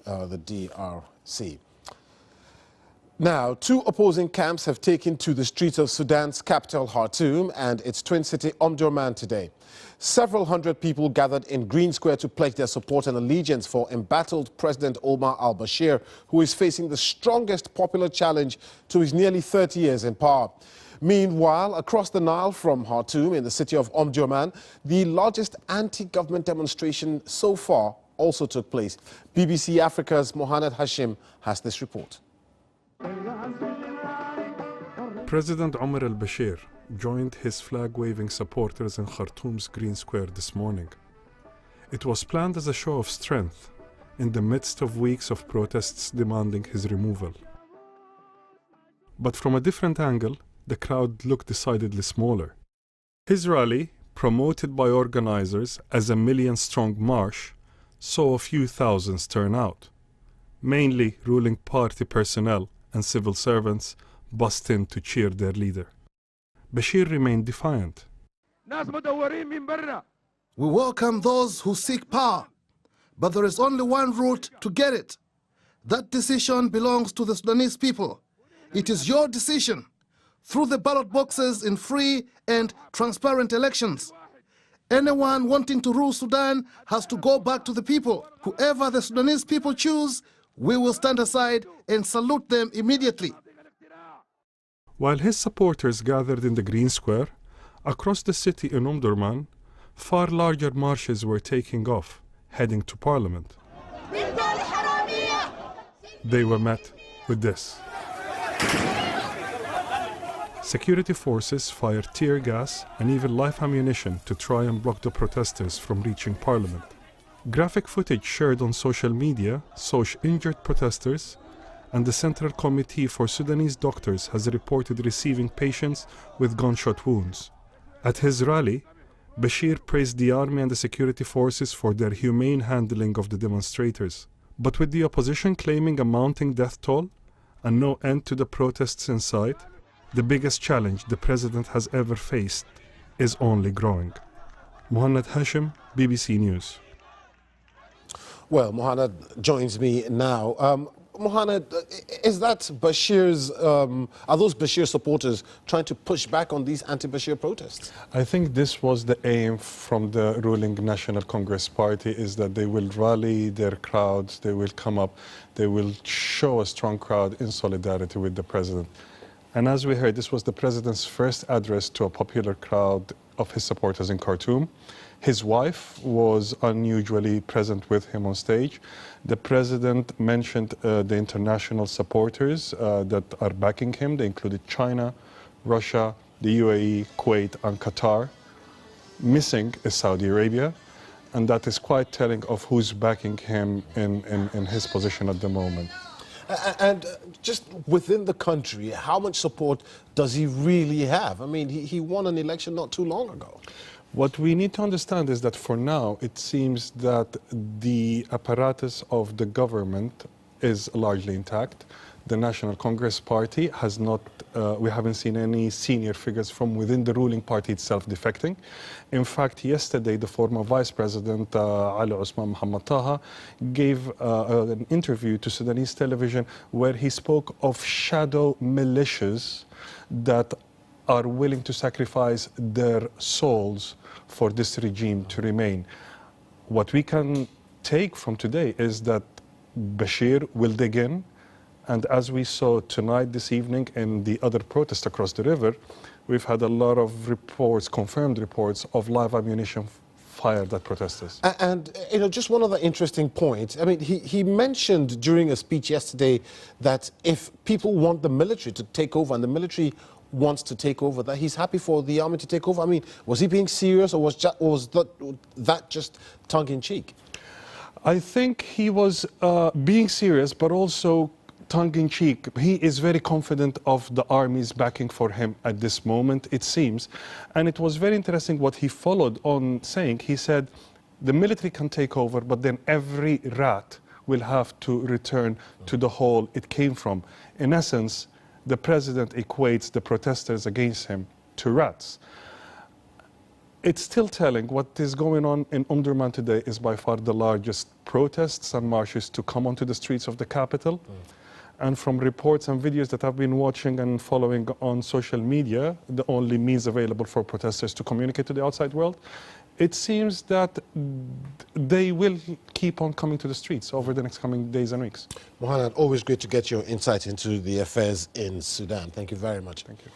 the DRC. Now, two opposing camps have taken to the streets of Sudan's capital, Khartoum, and its twin city, Omdurman, today. Several hundred people gathered in Green Square to pledge their support and allegiance for embattled President Omar al-Bashir, who is facing the strongest popular challenge to his nearly 30 years in power. Meanwhile, across the Nile from Khartoum in the city of Omdurman, the largest anti-government demonstration so far also took place. BBC Africa's Mohamed Hashim has this report. President Omar al-Bashir joined his flag-waving supporters in Khartoum's Green Square this morning. It was planned as a show of strength in the midst of weeks of protests demanding his removal. But from a different angle, the crowd looked decidedly smaller. His rally, promoted by organizers as a million-strong march, saw a few thousands turn out. Mainly ruling party personnel and civil servants bussed in to cheer their leader. Bashir remained defiant. We welcome those who seek power, but there is only one route to get it. That decision belongs to the Sudanese people. It is your decision, through the ballot boxes in free and transparent elections. Anyone wanting to rule Sudan has to go back to the people. Whoever the Sudanese people choose, we will stand aside and salute them immediately. While his supporters gathered in the Green Square, across the city in Omdurman, far larger marches were taking off, heading to Parliament. They were met with this. Security forces fired tear gas and even live ammunition to try and block the protesters from reaching Parliament. Graphic footage shared on social media shows injured protesters, and the Central Committee for Sudanese Doctors has reported receiving patients with gunshot wounds. At his rally, Bashir praised the army and the security forces for their humane handling of the demonstrators. But with the opposition claiming a mounting death toll and no end to the protests in sight, the biggest challenge the president has ever faced is only growing. Mohamed Hashim, BBC News. Well, Mohamed joins me now. Mohamed, is that Bashir's, are those Bashir supporters trying to push back on these anti-Bashir protests? I think this was the aim from the ruling National Congress Party, is that they will rally their crowds, they will come up, they will show a strong crowd in solidarity with the president. And as we heard, this was the president's first address to a popular crowd of his supporters in Khartoum. His wife was unusually present with him on stage. The president mentioned the international supporters that are backing him. They included China, Russia, the UAE, Kuwait, and Qatar. Missing is Saudi Arabia, and that is quite telling of who's backing him in his position at the moment. And just within the country, how much support does he really have? I mean, he won an election not too long ago. What we need to understand is that for now, it seems that the apparatus of the government is largely intact. The National Congress Party has not, we haven't seen any senior figures from within the ruling party itself defecting. In fact, yesterday, the former Vice President, Ali Osman Mohammed Taha, gave an interview to Sudanese television where he spoke of shadow militias that are willing to sacrifice their souls for this regime to remain. What we can take from today is that Bashir will dig in, and as we saw tonight, this evening, in the other protests across the river, we've had a lot of reports, confirmed reports, of live ammunition fired at protesters. And you know, just one other interesting point. I mean, he mentioned during a speech yesterday that if people want the military to take over, and the military wants to take over, that he's happy for the army to take over. I mean, was he being serious, or was that just tongue-in-cheek? I think he was being serious, but also tongue-in-cheek. He is very confident of the army's backing for him at this moment, it seems. And it was very interesting what he followed on saying. He said, the military can take over, but then every rat will have to return to the hole it came from. In essence, the president equates the protesters against him to rats. It's still telling. What is going on in Omdurman today is by far the largest protests and marches to come onto the streets of the capital. And from reports and videos that I've been watching and following on social media, the only means available for protesters to communicate to the outside world, it seems that they will keep on coming to the streets over the next coming days and weeks. Mohanad, always great to get your insight into the affairs in Sudan. Thank you very much. Thank you.